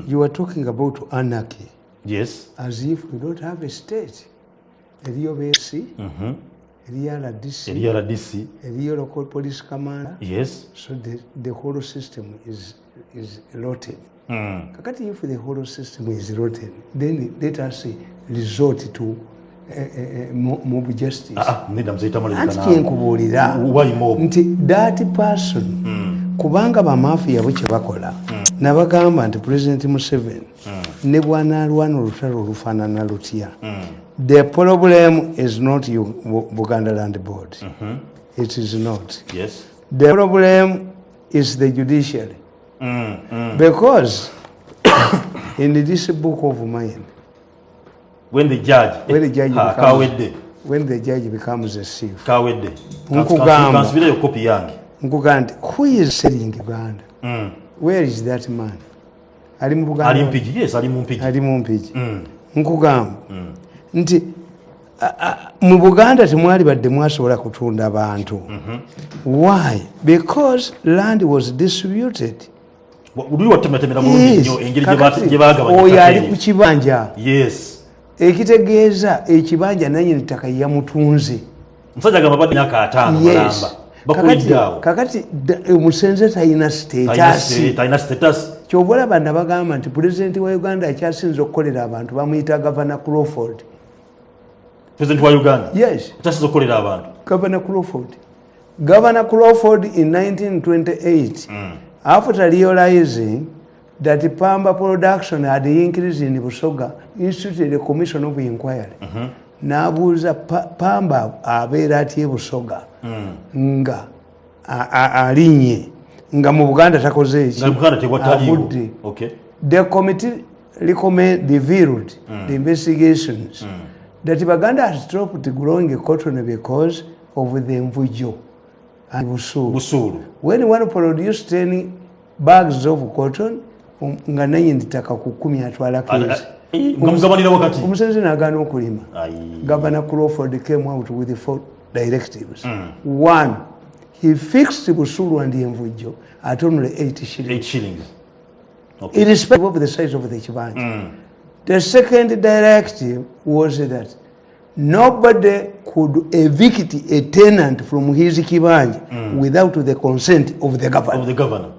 You are talking about anarchy. Yes. As if we don't have a state. Eliyo BC, Eliyo RDC, Eliyo local police commander. Yes. So the whole system is rotten. Kakati if the whole system is rotten, then let us resort to mob justice. Nkubuulira nti that person kubanga bamafia bwe bakola nabagamba nti President Museveni ne bwanalwana olutalo olufaanana lutya. The problem is not Buganda Land Board. It is not. Yes. The problem is the judiciary. Because in this book of mine, when the judge becomes a thief, who is selling Uganda? Where is that man? Ali mu Buganda. Yes, ali Mumpiji. Nkugamba nti mu Buganda temwali badde mwasobola kutunda abantu. Why? Because land was distributed. Oyo ali ku kibanja. Yes. Ekitegeeza ekibanja nannyini ttaka yamutunze. Musajja agamba badde myaka 5 mulamba. Bakuliddawo. Kakati omusenze talina status. Kyova olaba nabagamba nti pulezidenti wa Uganda akyasinza okukolera abantu bamuyita Governor Crawford. President wa Uganda? Yes. Akyasinza okukolera abantu? Governor Crawford. Governor Crawford in 1928, after realizing that Pamba production had increased in Busoga, instituted a commission of inquiry. Nabuuza Pamba abeera atya Busoga nga alinnye nga mu Buganda takoze eki abudde. The committee revealed the investigations that Buganda has stopped growing cotton because of the Mvujo and Busulu. When one produced 10 bags of cotton, nga nannyini ttaka ku 10 atwala kezi. Omusenze n'agaana okulima. Governor Crawford came out with 4 directives. 1, he fixed Busulu and Mvujo at only 8 shillings. 8 shillings. Irrespective of the size of the chibanja. The second directive was that nobody could evict a tenant from his kibanja without the consent of the governor.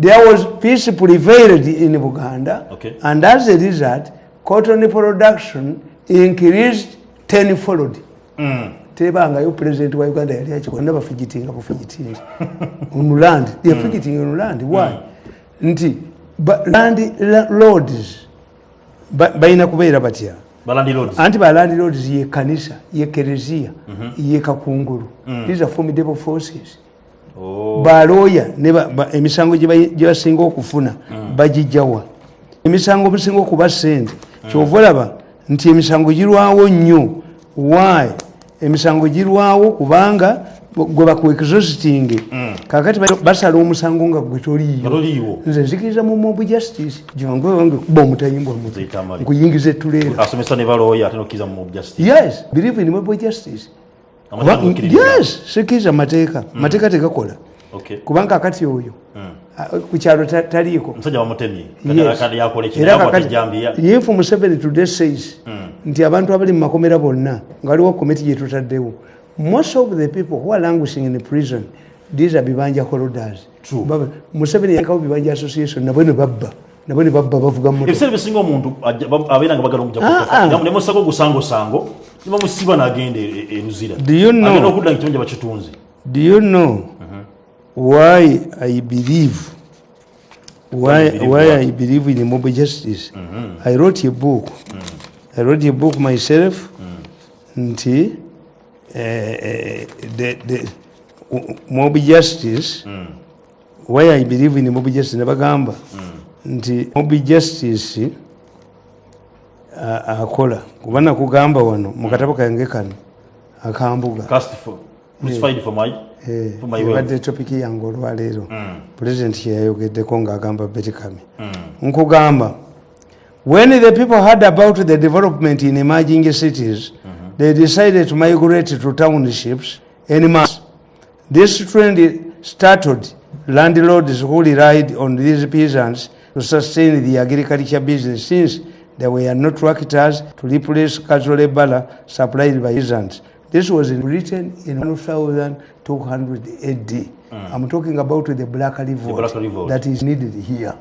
There was peace prevailed in Uganda, and as a result, cotton production increased tenfold. Tebangayo president wa Uganda yali akikonna bafigitinga bufigitinga on land. They are figiting on land. Why? Nti land lords baina kubeera batya. Anti ba land lords ye kanisa, ye kereziya, ye kakungulu. These are formidable forces. Baloya ne emisango gye basinga okufuna bagijjawa. Emisango bisinga okuba ssente. Kyova olaba nti emisango girwawo nnyo. Why? Emisango girwawo kubanga gwe bakuexhausting. Kakati basala omusango nga gwe toliiwo. Nze nzikiriza mu mob justice. Gyange wange kuba omutayimbwa muto. Nkuyingiza ettuleera. Asomesa ne baloya ate nokkiza mu mob justice. Yes, believe in mob justice. Yes, sikiriza mateeka. Mateeka tegakola. Kubanga kakati oyo ku kyalo taliiko. Musajja bamutemye. Kati yakola ekintu akijambiya. Yefu Museveni today says nti abantu abali mu makomera bonna nga waliwo komiti gye tutaddewo. Most of the people who are languishing in the prison, these are bibanja holders. True. Museveni yakawo bibanja association nabo ne babba. Nabo ne babba bavuga mu. Ebisere bisinga omuntu abeera nga bagala omujja kutoka. Nga ne musako gusango ne bamusiba n'agende eruzira. Do you know? Agenda okudda ekitonja bakitunze. Do you know why I believe I believe in mob justice? I wrote a book. I wrote a book myself. Nti the mob justice. Why I believe in mob justice nabagamba nti mob justice akola kubana kugamba wano mu katabo kange kano akambuga crucified for my wadde topic yange olwaleero president yayogeddeko ng'agamba betikami nkugamba when the people heard about the development in emerging cities they decided to migrate to townships en mass. This trend started landlords who relied on these peasants to sustain the agriculture business since there were no tractors to replace casual labor supplied by peasants. This was written in 1200 AD. I'm talking about the Black Revolt that is needed here.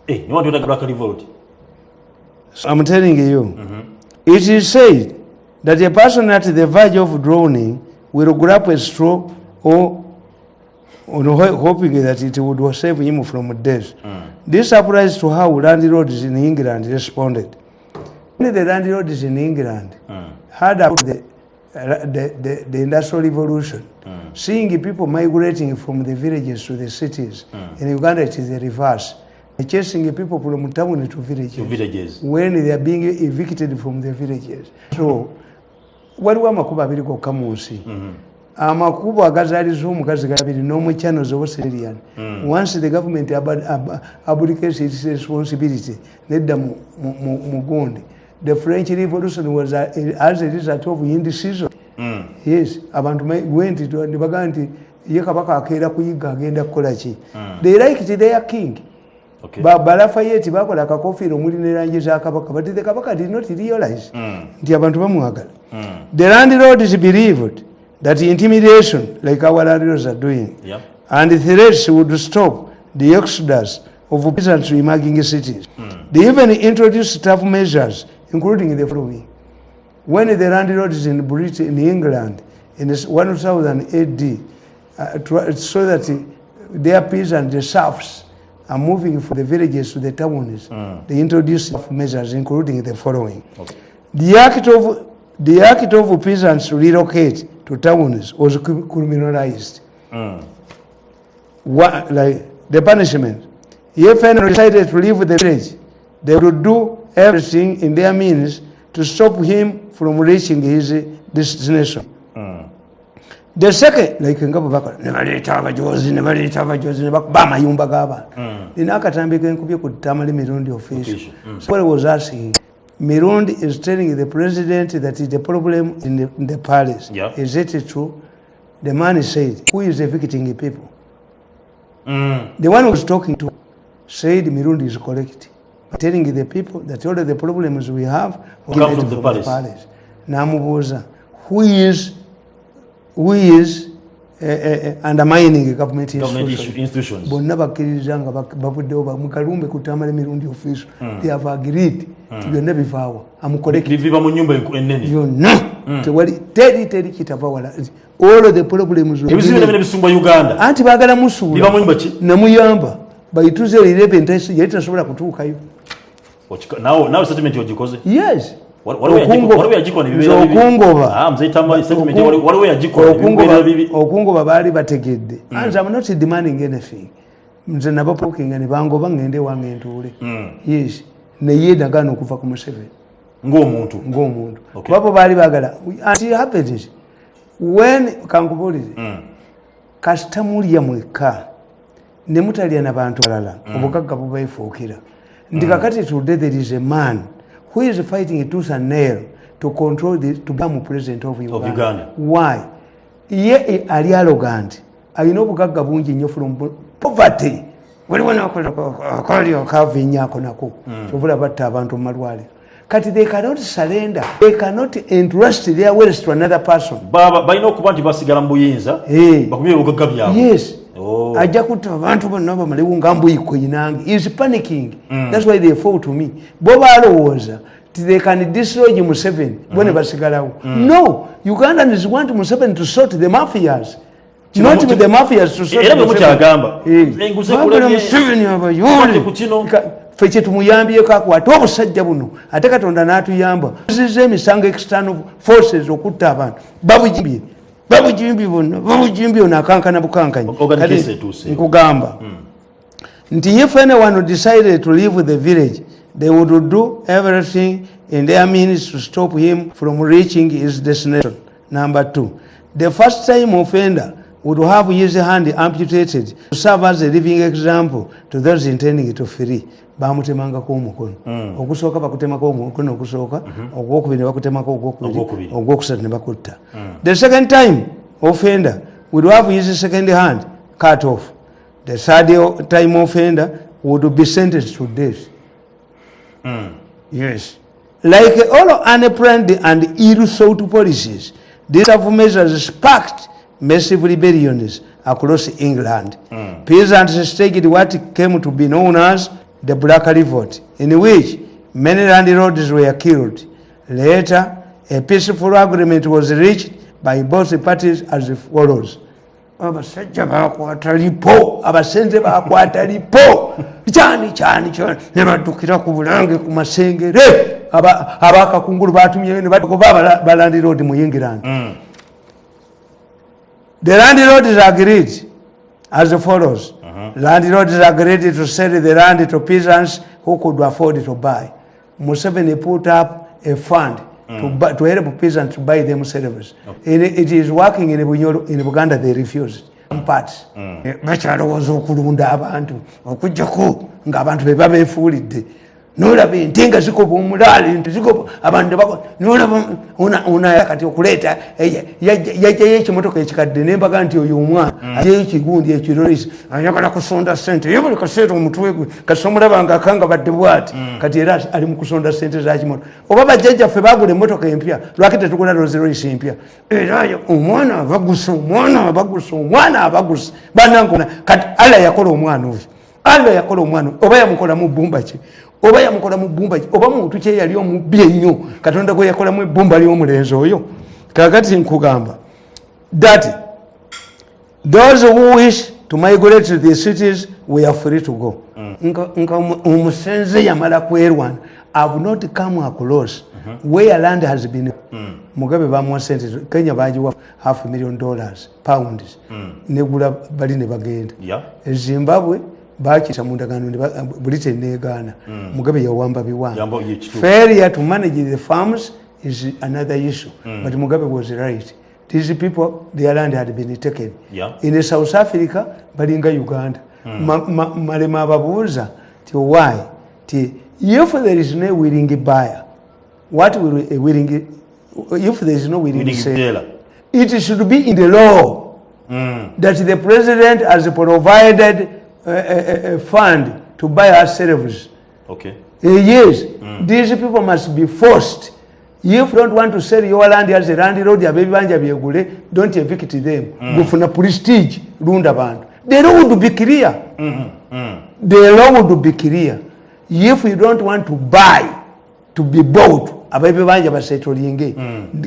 Hey, you want to do the Black Revolt? So I'm telling you, it is said that a person at the verge of drowning will grab a straw or hoping that it would save him from death. This applies to how landlords in England responded. When the landlords in England heard about the Industrial Revolution, seeing people migrating from the villages to the cities. In Uganda it is the reverse. Chasing people from town to villages. When they are being evicted from the villages. So, waliwo amakubo abiri gokka mu nsi. Amakubo agazaliza omukazi gabiri n'omuchannels of Australian. Once the government abdicates its responsibility, nedda mu gundi. The French Revolution was as a result of indecision. Yes, abantu went to the baganti ye kabaka akeera kuyiga agenda kukola ki. They liked their king. Okay. Balafayette bakola akakofiira omuli ne langi za kabaka, but the kabaka did not realize nti abantu bamwagala. The landlords believed that intimidation, like our landlords are doing, and the threats would stop the exodus of peasants to emerging cities. They even introduced tough measures, including the following. When the landlords in Britain, in England, in 1000 AD, so that their peasants, the serfs, are moving from the villages to the towns, they introduced tough measures, including the following. The act of peasants to relocate to towns was criminalized. Like the punishment. If anyone decided to leave the village, they would do everything in their means to stop him from reaching his destination. The second, like ngabo bakora nebaleta abajozi bamayumba g'abantu. Inakatambi kenkubye ku Tamale Mirundi official. Somebody was asking, Mirundi is telling the president that is the problem in the palace. Is it true? The man said, who is evicting people? The one who was talking to said Mirundi is correct. Telling the people that all of the problems we have come from the palace. Namubuza, who is undermining government institutions. Bonna bakkiriza nga bavuddewo bamukalumbe ku Tamale Mirundi official. They have agreed to byonna bivaawa. Biva mu nyumba ennene. Byonna. Teri kitava wala. All of the problems. Ebizibu nebyo bisumba Uganda. Anti baagala musuula. Biva mu nyumba ki? Namuyamba. Bayituze lirepe ntasi yali tasobola kutuukayo. Now settlement yogikoze? Yes. Okungoba baali bategedde. Anze I'm not demanding anything. Nze nabapokinga ne bangoba ngende wange ntuule. Yes. Naye ndagaana okuva ku Museveni. Ng'omuntu. Babo baali baagala. And it happened. When kankubuulire. Kasita mulya mwekka ne mutalya n'abantu balala. Obugagga bubaefuukira. Ndi kakati today there is a man who is fighting tooth and nail to control to become president of Uganda. Why? Ye ali arrogant. Alina obugagga bungi nnyo from poverty. Waliwo nakolyo kavinyako nako. Kyovula batta abantu mu malwaliro. Kati they cannot surrender. They cannot entrust their wealth to another person. Balina okuba nti basigala mu buyinza bakumye obugagga byabwe. Yes. Ajja kutta abantu bonna bamalewo nga mbuyiko yinange. He is panicking. That's why they fall to me. Bo balowooza they can dislodge Museveni when basigalawo. No, Ugandans want Museveni to sort the mafias. Not with the mafias to sort. Era bwe mukyagamba. Enguze Museveni abayole. Fekye tumuyambyeko akwata obusajja buno ate Katonda n'atuyamba. Tuzize emisango external forces okutta abantu. Babujimbye bonna akankana bukankanya. Nkugamba nti if anyone decided to leave the village, they would do everything in their means to stop him from reaching his destination. Number 2, the first-time offender would have his hand amputated to serve as a living example to those intending to free. Bamutemangako omukono. Okusooka bakutemako omukono okusooka, ogwokubiri bakutemako ogwokubiri, ogwokusatu ne bakutta. The second time offender would have his second hand cut off. The third time offender would be sentenced to death. Yes. Like all unplanned and ill-thought policies, these have measures sparked massive rebellions across England. Peasants staged what came to be known as the Black Revolt, in which many landlords were killed. Later, a peaceful agreement was reached by both parties as follows. Abasajja bakwatalipo, abasenze bakwatalipo, cyane ne badukira ku bulange ku masengere, abaka kungulu batumye ne bakoba balandlord mu England. The landlords agreed as follows. Landlords agreed to sell the land to peasants who could afford to buy. Museveni put up a fund to help peasants to buy themselves. It is working in Uganda, they refused. Parts. Bachalowooza okulunda abantu okujjako ng'abantu be babeefuulidde n'olaba entenga zikopa omulaali nti zikopa abantu n'olaba una kati okuleeta yajjayo ekimotoka ekikadde nembaga nti oyo omwana ajjayo ekigundi ekirolisi ayagala kusonda ssente ye buli kaseera omutwe gwe kati omulaba ng'akanga badde bw'ati kati era ali mu kusonda ssente za kimotoka oba bajjajjaffe baagula emmotoka empya lwaki tetugula rolls-royce empya era omwana abagusa bannange kati alla yakola omwana oyo oba yamukola mu bbumba ki oba muntu kye yali omubbi ennyo katonda gwe yakolamu ebbumba ly'omulenzi oyo kakati nkugamba that those who wish to migrate to the cities were free to go. Nka omusenze yamala kwerwana have not come across where land has been. Mugabe bamuwa sente Kenya bagiwa $500,000 pounds negula bali ne bagenda. Zimbabwe bakisa mu ndagaano Britain ne Ghana. Mugabe yawamba biwanga. Failure to manage the farms is another issue. But Mugabe was right. These people, their land had been taken. In South Africa, balinga Uganda. Malema ababuuza ti why? If there is no willing buyer, what will a willing? If there is no willing seller, it should be in the law that the president has provided a fund to buy ourselves. Okay. Yes, these people must be forced. If you don't want to sell your land as a landlord, don't evict them. Go for the prestige, runda bandu. The law would be clear. The law would be clear. If you don't want to buy, to be bought, the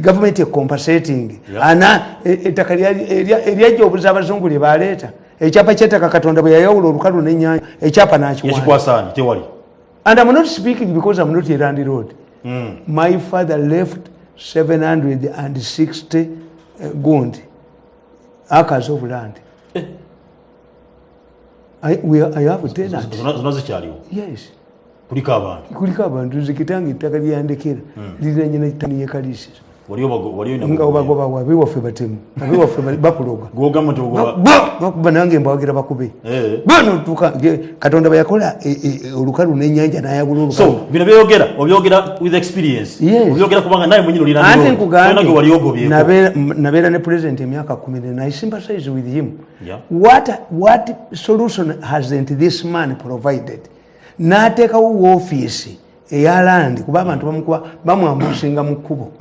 government is compensating. Ana area jobs abazungu baleta. Echapa chetaka katonda bwe yayawula olukalu n'ennyanja echapa n'ekikwasani tewali. And I'm not speaking because I'm not a landlord. My father left 760 gund acres of land. I have tenants. Yes. Kuliko abantu zikitangi ettaka lyandekera liranye n'ettani y'ekaliisiro. Nga obagoba wabiwaffe batemu abiwaffe bakuloga bakuba nange mbawagira bakube bano tuka katonda bwe yakola olukalu n'ennyanja n'ayagula olukalu. So bino obyogera with experience obyogera kubanga naye mwenyini olina ante nkugambye nabeera ne president emyaka 10 I sympathize with him. What solution hasn't this man provided? N'ateekawo woofiisi eyalandi kuba abantu bamwambusinga mu kkubo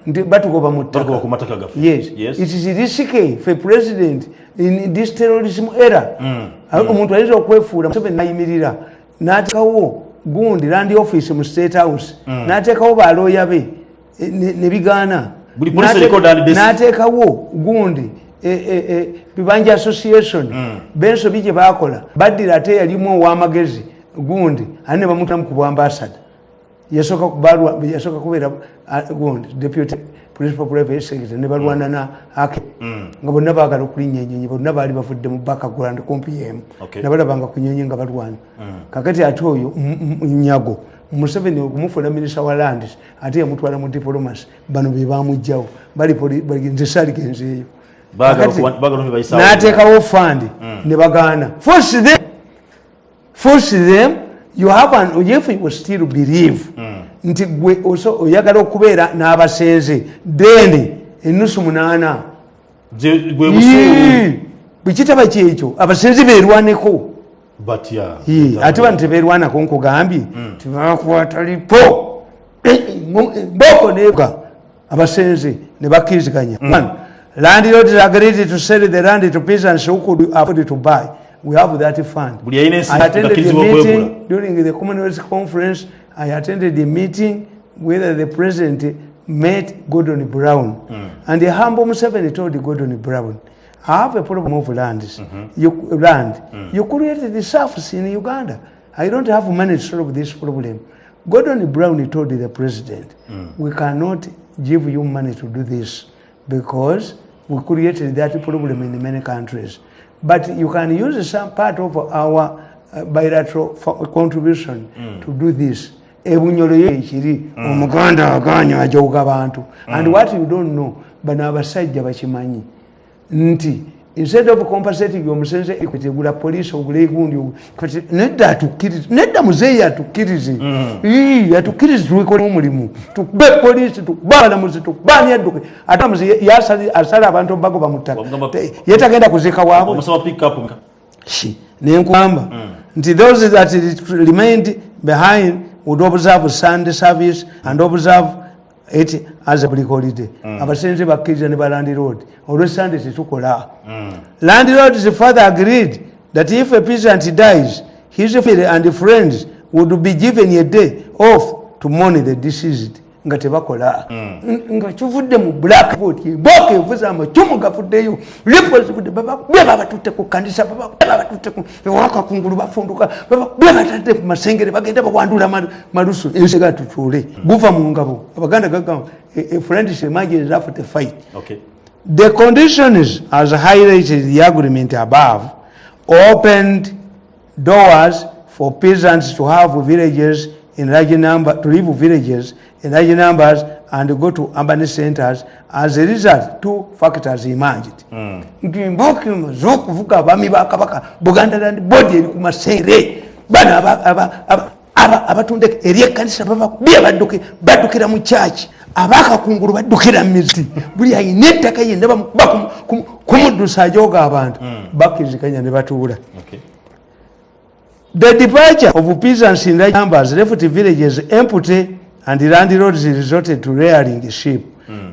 nti batugoba mu ttaka. Yes. It is risky for president in this terrorism era. Omuntu ayinza okwefuula Museveni nayimirira n'ateekawo gundi land office mu State House n'ateekawo balooya be ne bigaana n'ateekawo gundi bibanja association bensobi gye baakola baddira ate yalimu ow'amagezi gundi ani ne bamutamu ku bwambasada yasoka kubeera gundi deputy principal private secretary ne balwana na ake nga bonna baagala okulinnya ennyonyi bonna baali bavudde mu background kumpi yemu nabalabanga ku nnyonyi nga balwana kakati ate oyo nyago Museveni okumufuula minisita wa landis ate yamutwala mu diplomacy bano be bamugjawo nze saaligenzeeyo n'ateekawo fund ne bagaana force them. You have an if you still believe nti gwe oyagala okubeera n'abasenze then ennusu 8 bwe kitaba kyekyo abasenze beerwaneko but yeah ate banteberwana konkugambye tibakwatalipo boko nega abasenze ne bakizikanya. One, landlords agreed to sell the land to peasants who could afford to buy. We have that fund. I attended the meeting during the Commonwealth Conference. I attended the meeting where the president met Gordon Brown. And the humble Museveni told Gordon Brown, I have a problem of lands. You created the surface in Uganda. I don't have money to solve this problem. Gordon Brown told the president, we cannot give you money to do this because we created that problem in many countries. But you can use some part of our bilateral contribution to do this. And what you don't know, but now instead of compensating your sense equity with a police or nedda muzeeyi atukkirize atukkirize tuwekole omulimu tukube poliisi tukubalamuzi tukubani adduke ate muzeeyi asala abantu bago bamuttaka yetagenda kuziika waabwe nenkugamba nti those that remained behind would observe Sunday service and observe it as a public holiday. Abasenze bakkiriza ne balandlord olwe Sunday tetukola. Landlords further agreed that if a peasant dies, his family and friends would be given a day off to mourn the deceased. Nga tebakola nga kivudde mu black vote boke evuza amacumu gafuddeyo lipos budde baba batutte ku kanisa baba batutte ku waka kungulu bafunduka baba batadde ku masengere bagenda bawandula malusu ensega tutule guva mu ngabo abaganda gagamba a friendship emerges after the fight. Okay. The conditions as highlighted in the agreement above opened doors for peasants to have villages in large number, to leave villages in large numbers and go to urban centers. As a result, two factors emerged. Ngimboki zokuvuga abami bakabaka Buganda Land Board eri ku masengere bana abatunde eri ekkanisa babakubye baddukira mu church abaka kungulu baddukira mu miziti buli ayina ettaka yenda bamukuba kumuddusa ajooga abantu bakkirizikanya ne batuula. The departure of peasants in large numbers left villages empty and landlords resorted to rearing sheep.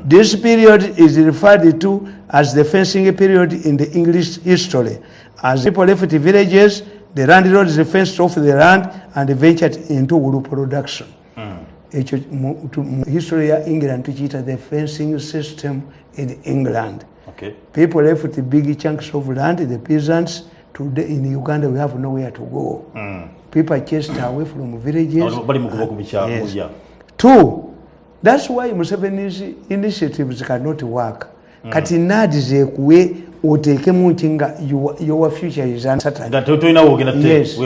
This period is referred to as the fencing period in the English history. As people left villages, the landlords fenced off the land and ventured into wool production. History of England tukiyita the fencing system in England. People left big chunks of land, the peasants. Today in Uganda we have nowhere to go. People are chased away from villages. Yes. Two, that's why Museveni's initiatives cannot work. Kati nadi zekuwe otekemu ntinga your future is uncertain. Yes.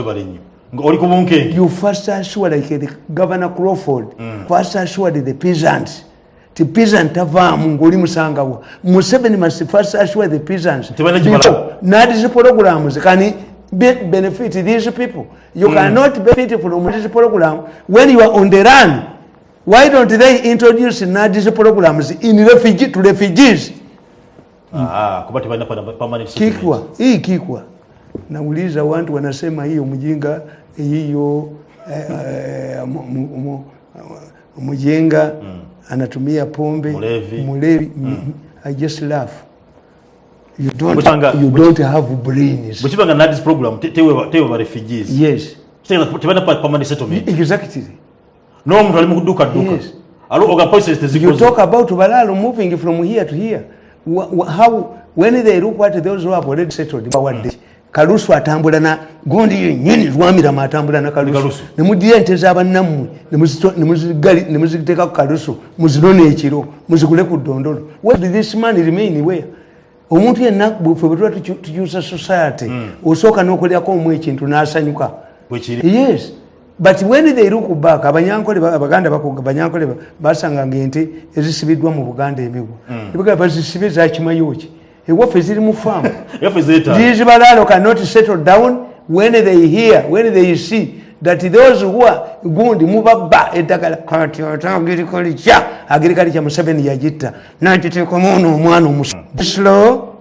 You first assured like Governor Crawford, first assured the peasants. The peasant tavaamu ng'oli musangawo. Museveni must first assure the peasants. Not these programs can benefit these people. You cannot benefit from this program when you are on the run. Why don't they introduce these programs in refugee to refugees? Kikwa. Nauliza watu wanasema hiyo mjinga hiyo mjinga anatumia pombe mulevi. I just laugh. You don't have brains. But you not this program tewe refugees. Yes. Tebana permanent settlement. Exactly. No mtu alimuduka duka. Yes. You talk about Balalo moving from here to here. How when they look at those who have already settled one day. Kalusu atambula na gondi yenyini rwamira matambula na Kalusu. Nemudire nteza abanamwe nemuziteka ku Kalusu muzirone ekiro muzikule ku Dondolo. Where did this man remain where? Omuntu yenna bwe butwa tukyusa society osooka n'okolyako omu ekintu n'asanyuka. Yes. But when they look back, abanyankole abaganda bakoga abanyankole basanga ngente ezisibiddwa mu Buganda emigo. Ebiga bazisibe za kimayoki. Ewaffe ziri mu farm. These Balalo cannot settle down when they hear, when they see that those who are gundi mubabba eddagala kati agirikalicha Museveni yagitta nakiteeka omwana omwana omusa. This law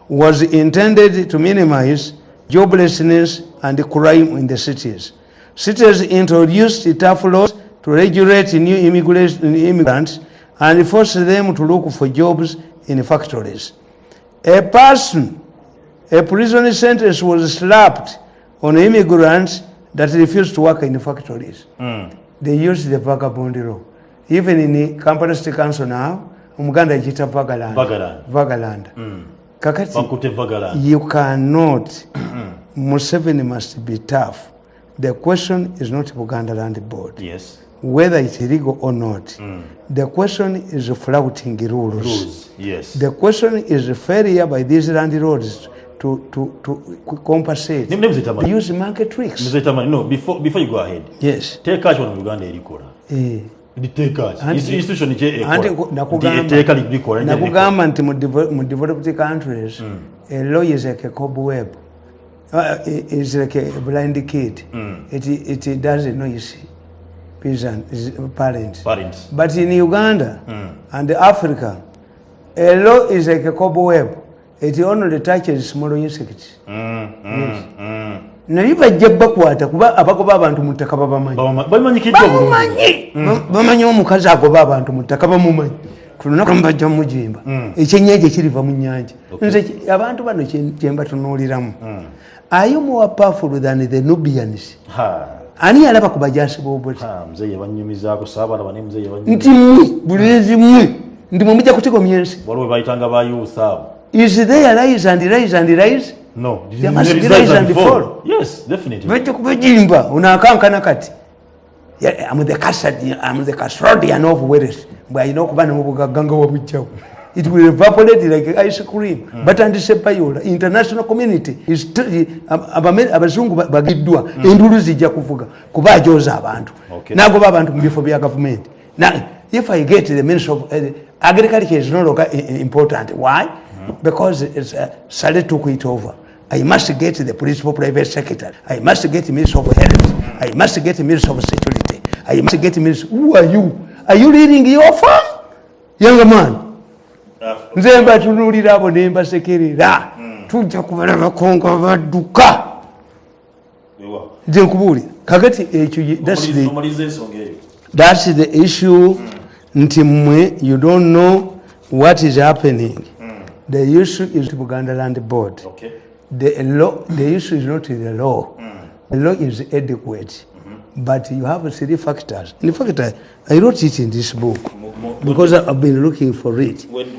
was intended to minimize joblessness and crime in the cities. Cities introduced tough laws to regulate new immigrants and force them to look for jobs in factories. A prison sentence was slapped on immigrants that refused to work in factories. They used the vagabond law. Even in the Kampala City Council now, Uganda is Vagaland. Kakati, you cannot. Museveni must be tough. The question is not Uganda Land Board. Yes. Whether it's illegal or not. The question is flouting rules. Yes. The question is failure by these landlords to compensate. They use market tricks. No, before you go ahead. Yes. Take cash on Uganda erikola. The take cash. Institution je ekola. Nakugamba nti mu developed countries, a law is like a cobweb. It's like a blind kid. It doesn't know, you see. Parents. But in Uganda and Africa, a law is like a cobweb. It only touches small insects. Naye bajja bakwata kuba abagoba abantu mu ttaka bamanyi omukazi agoba abantu mu ttaka bamumanyi tulina bajja mujimba ekyennyanja kiriva mu nnyanja nze abantu bano kyemba tunuuliramu. Are you more powerful than the Nubians? Ani yalaba ku bajaasi b'oboti nti mmwe bulezi mmwe ndi mwe mujja kutigomya ensi. Is there rise and rise and rise? No. There must be rise and fall. Yes, definitely. Bajja kubajimba unakankana kati. I'm the custodian of wealth. Bwe alina okuba n'obugagga wabujjawo. It will evaporate like ice cream. But antisepayola international community is abazungu bagiddwa endulu zijja kuvuga kuba ajoza abantu nagoba abantu mu bifo bya government. Now if I get the minister of agriculture is no longer important. Why? Because it's Saleh took it over. I must get the principal private secretary. I must get the minister of health. I must get the minister of security. I must get the minister. Who are you? Are you leading your farm? Younger man. Nze mbatunuulira abo ne mbasekerera tujja kubala bakongo badduka nze nkubuulira kakati ekyo that's the issue nti mmwe you don't know what is happening. The issue is Buganda Land Board. The issue is not the law. The law is adequate. But you have 3 factors. In fact, I wrote it in this book because I've been looking for it. When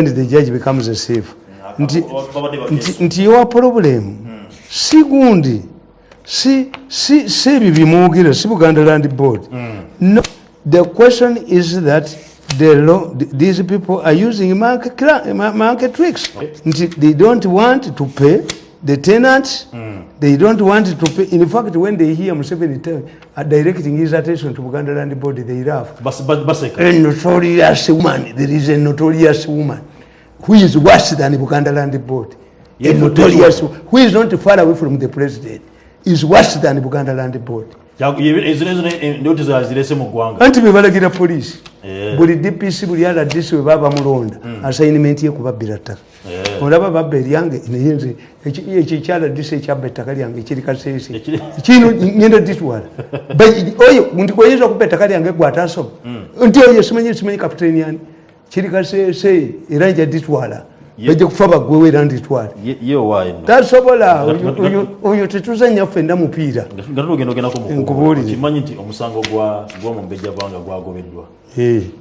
the judge becomes a thief. Nti your problem, si gundi, si bibimugire, si Buganda Land Board. No, the question is that the law, these people are using market tricks. They don't want to pay the tenants. They don't want to pay. In fact, when they hear Museveni directing his attention to Buganda Land Board, they laugh. A notorious woman. There is a notorious woman who is worse than Buganda Land Board. A notorious who is not far away from the president is worse than Buganda Land Board. Anti bebalagira police. Buli DPC buli RDC we baba mulonda assignment ye kubabbira ttaka. Olaba babba eryange neyenze ekikyala RDC ekyabba ettaka lyange kiri kasese. Kino ngenda ditwala. Oyo muntu koyeza kubba ettaka lyange gwataasoma. Nti oyo simanyi kapiteni yani. Kiri kasese era nja ditwala. Bajja kufa bagwewe era nditwala. Tasobola oyo tetuzanya ffenda mupiira. Nkubuulire. Kimanyi nti omusango gwa Mumbejja Bwanga gwagobeddwa.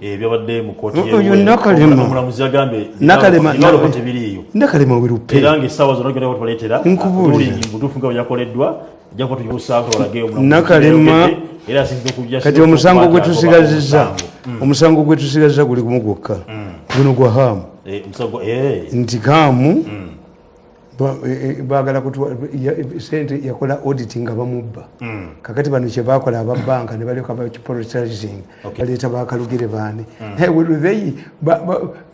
Byabadde mu kooti omulamuzi yagambye ngalo tebiriiyo. Nakalema werupe. Era ng'essaawa zonna genda batuleetera. Nkubuulire. Butuufu nga bwe yakoleddwa ajja kuba tugibusaako olage omulamuzi. Nakalema era asinzidde okujja kati omusango gwe tusigazizza guli gumu gwokka. Guno gwa Hamu. Nti Hamu baagala sente yakola auditing nga bamubba. Kakati bano kye baakola ababbanka ne balyoka bakipolitizing baleeta bakalugire baani.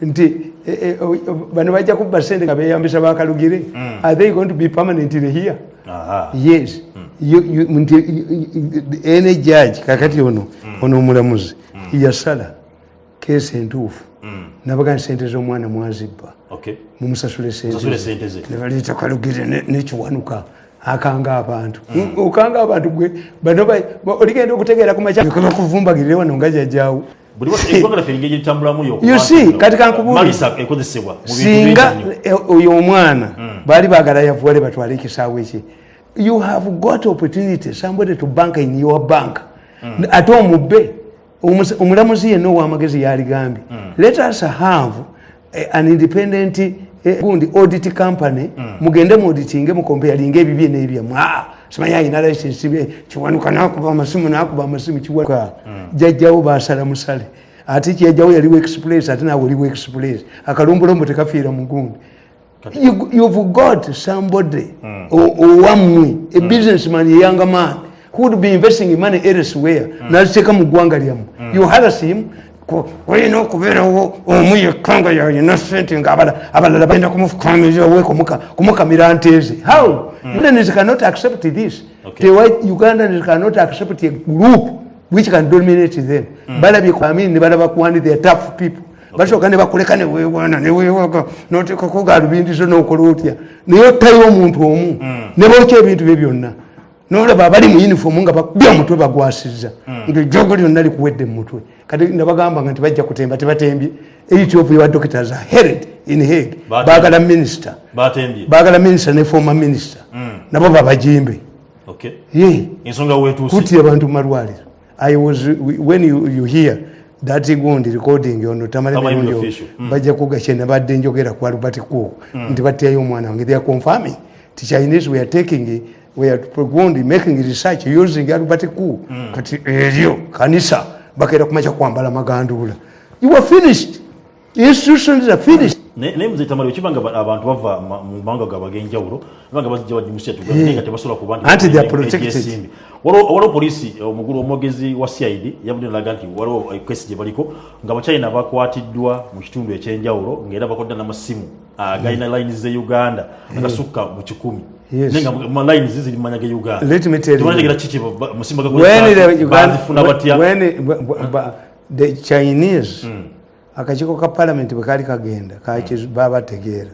Nti bano bajja kubba sente nga beeyambisa bakalugire. Are they going to be permanently here? Yes. Any judge kakati ono omulamuzi yasala keesi entuufu nabaga sente z'omwana mwazibba mumusasule sente ze ne baleeta kalugire n'ekiwanuka akanga abantu okanga abantu gwe bano oligenda okutegeera ku makya kuvumbagirire wano nga jajjaawo you see kati kankubulira singa oyo omwana baali baagala yavuwale batwale ekisaawe kye you have got opportunity somebody to bank in your bank ate omubbe omulamuzi yenna ow'amagezi yaligambye let us have an independent audit company mugende mu auditing mukompeyalinga ebibye n'ebyamu simanya ayina license kiwanuka nakuba amasimu kiwanuka jajjawo basala musale ate kyajjawo yaliwo express ate nawe oliwo express akalombolombo tekafiira mugundi you've got somebody owamwe a businessman a young man who would be investing money elsewhere naziteeka mu ggwanga lyamu you harass him olina okubeerawo omu yekkanga yalina sente ngaabalala balina kumufukamirizawe kumukamira nteeze how Ugandans cannot accept this Ugandans cannot accept a group which can dominate them balabye kwamini ne balaba kuwandi they are tough people bashoka ne bakuleka ne weewaana ne weewaka n'oteeka ko galubindizo n'okola otya naye ottayo omuntu omu ne bookya ebintu bye byonna n'olaba abali mu uniform nga bakubya omutwe bagwasizza ng'ejjogo lyonna likuwedde mu mutwe kati nabagamba nga tibajja kutemba tebatembye 80 of your doctors are held in Hague baagala minister ne former minister nabo babajimbe ensonga weetuuse kuti abantu malwaliro I was when you hear that gundi recording on Tamale Mirundi bajja kugachena badde njogera kwa Albert Cook nti batyayo omwana wange they are confirming the Chinese we are taking we are making research using Albert Cook kati eryo kanisa bakera kumacha kwambala magandula you are finished institutions are finished ne mzee Tamale ukibanga abantu bava mu manga gabagenjawulo banga bazijja bajimusia tuganinga tebasola kubandi anti they are protected walo polisi omugulu omogezi wa CID yabudde laganti walo kwesi je baliko nga China bakwatiddwa mu kitundu ekyenjawulo ngera bakodda namasimu gaina lines ze Uganda akasuka mu 10 nenga ma lines zili manyage Uganda let me tell you when the Chinese akachiko ka parliament bwekali kagenda baba tegeera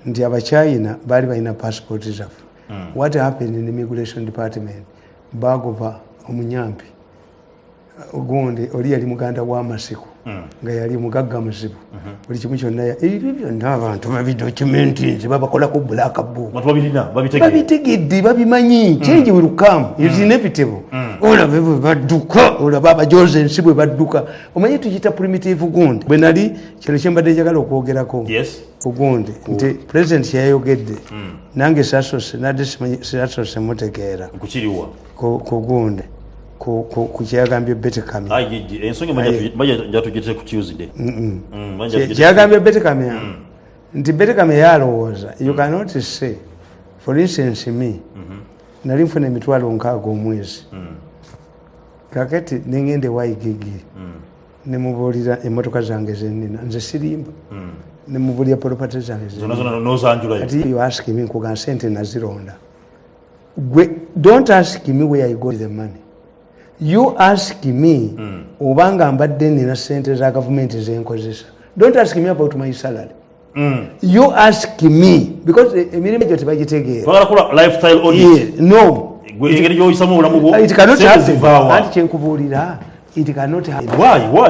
nti abachina bali balina passport zafu what happened in the immigration department bagova omunyampi ogundi oli yali muganda wa masiku nga yali mugagga musibu buli kimu kyonna ebyo n'abantu babidocumentinze babakola ku black book babitegedde babimanyi change will come is inevitable olaba badduka olaba abajoze ensi bwe badduka omanyi tukiyita primitive gundi bwe nali kino kyembadde njagala okwogerako ogundi nti president yayogedde nange sasose nadde sasose mutegeera kukiriwa ku gundi ku kyagambye Betekame ensonga njatugite ku Tuesday kyagambye Betekame nti Betekame yalowooza you cannot say for instance me nali nfuna emitwalo 6 omwezi kakati nengende waigigi nemubuulira emmotoka zange zenina nze sirimba nemubuulira property zange ati you ask me nkuga sente nazironda don't ask me where I got the money. You ask me obanga mbadde nina sente za government zenkozesa. Don't ask me about my salary. You ask me because emirimu gyo tebagitegeera. Twagala lifestyle audit. No. Engeri gy'oyisamu obulamu bwo. It cannot happen. Anti kyenkubuulira. It cannot happen. Why?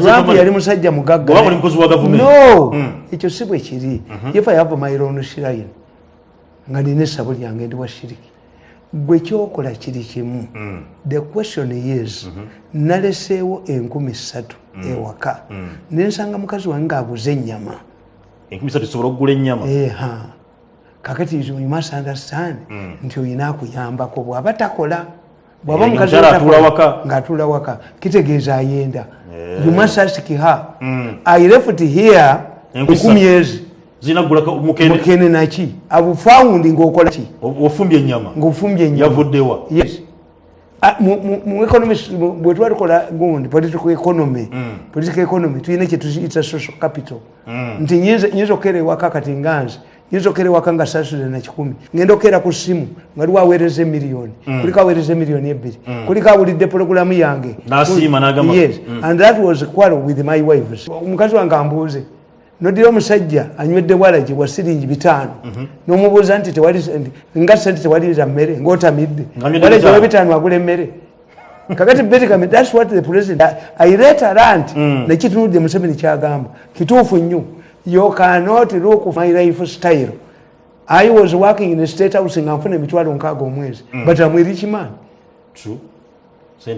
Trump yali musajja mugagga. Wabuli mukozi wa government. No. Ekyo si bwe kiri. If I have my own shrine nga nina essabo lyange ndi wa shiriki. Gwe kyokola kiri kimu. The question is naleseewo 13,000 ewaka nensanga mukazi wange aguze ennyama 13,000 sobola okugula ennyama kakati you must understand nti oyina akuyambako bw'aba takola bw'aba mukazi ng'atuula waka kitegeeza ayenda you must ask her I left here 10,000 zinagulaka mukene naki abufawundi ng'okola ki ofumbye ennyama yavuddewa yes mu economist bwe twalikola gundi political economy tuyina kye tuyita social capital nti nyinza okukeera ewaka kati nganze yinzokere wakanga sasule na 10 ngendo kera ku simu ngari wawereze milioni kulika wawereze milioni 2 kulika bulide program yange nasima nagamba yes and that was quarrel with my wife omukazi wange ambuze nodiro musajja anywedde walaje wa siringi 5 nomubuza nti tewali nga sente tewali za mmere ngotamidde walaje wa 5 agule mmere kakati betika that's what the president I rate rant na kitunudde Museveni kyagamba kituufu nnyo. You cannot look for my lifestyle. I was working in a state house in Amfune mitwalo nkago omwezi but I'm a rich man. True.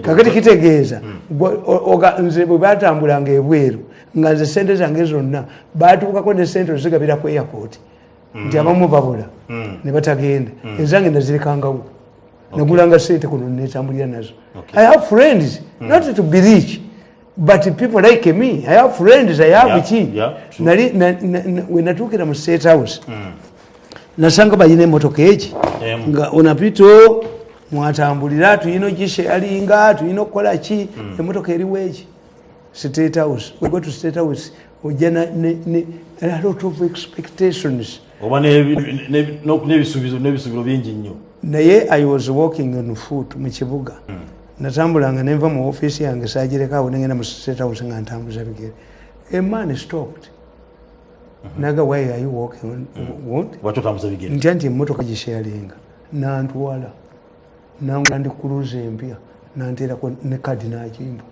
Kakati kitegeeza nze bwe batambulanga ebweru nga nze sente zange zonna baatuukako ne sente ozigabira ku airport nti abamu babula ne batagenda ezange nazirekangawo nagulanga sente kuno netambulira nazo. I have friends not to be rich but people like me. I have friends, I have chi. When I took it to state house nasanga bayine motoka echi nga onapito mwatambulira tuyino gisharinga tuyino kola chi emotoka eri wechi state house. We go to state house ojana a lot of expectations oba nebisubizo bingi nnyo. Naye I was walking on foot mu kibuga natambulanga nenva mu office yange sajireka awo nengenda mu state house nga ntambuza bigere. A man stopped. Naga, why are you walking on what? What tambuza bigere? Nti emotoka gisharinga nantwala nanga ndi cruise empya nantera ko ne card na jimbo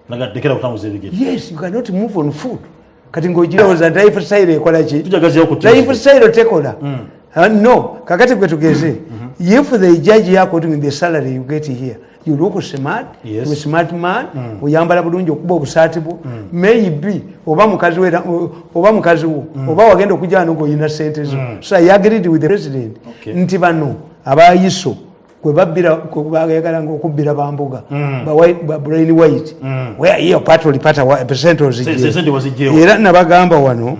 naga dekera kutambuza bigere. Yes, you cannot move on foot. Kati ngojira was a lifestyle ekola chi tujagazi yako lifestyle tekola no kakati kwetugeze if the judge yako to the salary you get here you look smart, yes. You a smart man, uyambala bulungi okuba obusatibu maybe oba mukazi wera oba mukazi wo oba wagenda okujja ngo yina sente zo. So I agreed with the president nti bano abayiso kwe babbira ko bagayagala ngo okubbira bambuga ba brain white where here patrol pata percent ozije era nabagamba wano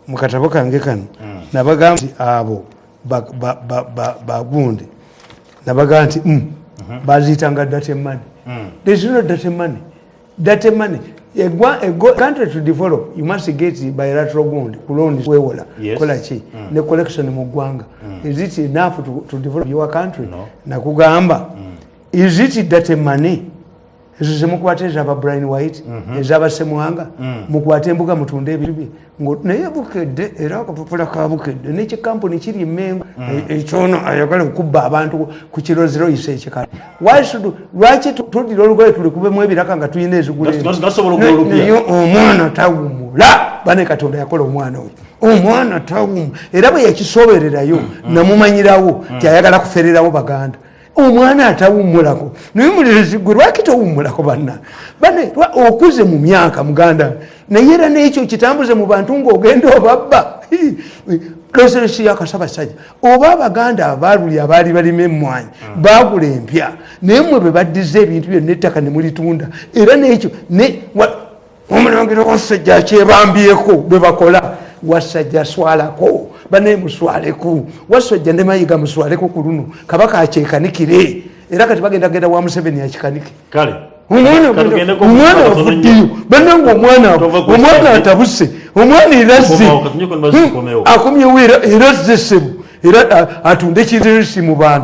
mukatabo kange kano nabagamba abo bagunde nabagamba nti bazitanga data money. There is no data money. Data money. A country to develop, you must get bilateral bond. Kuloni wewola. Kola chi. Ne collection mu gwanga. Is it enough to develop your country? No. Nakugamba. Is it data money? Ezo mukwate zaba brain white, ezaba semuanga, mukwate mbuga mutunde ebibi. Ngo naye bukedde era akapapula ka bukedde n'eki company kiri mengo echono ayagala kubba abantu ku kiro 0 ise ekikala. Why should lwaki tudira olugole tuli kubemu ebiraka nga tuyina ezigule. Gasobola okulupya. Naye omwana tawumula bane Katonda yakola omwana oyo. Omwana tawumula era bwe yakisobererayo namumanyirawo ti ayagala kufererawo baganda. Omwana atawumulako naye mulirezi gwe lwaki towumulako banna bane okuze mu myaka muganda naye era n'ekyo kitambuze mu bantu ng'ogenda obabba loseresi yakasaba sajja oba abaganda abaluli abaali balima emmwanyi baagula empya naye mmwe bwe baddiza ebintu byonna ettaka ne mulitunda era n'ekyo omulangiro wasajja kyebambyeko bwe bakola wasajja swalako bane muswaleku wasajja ne mayiga muswaleku ku luno kabaka akyekanikire era kati bagenda wa Museveni akikanike kale omwana avuddeyo bannange omwana atabuse omwana erazze akomyewo erazze sebu era atunde kirisi mu bantu.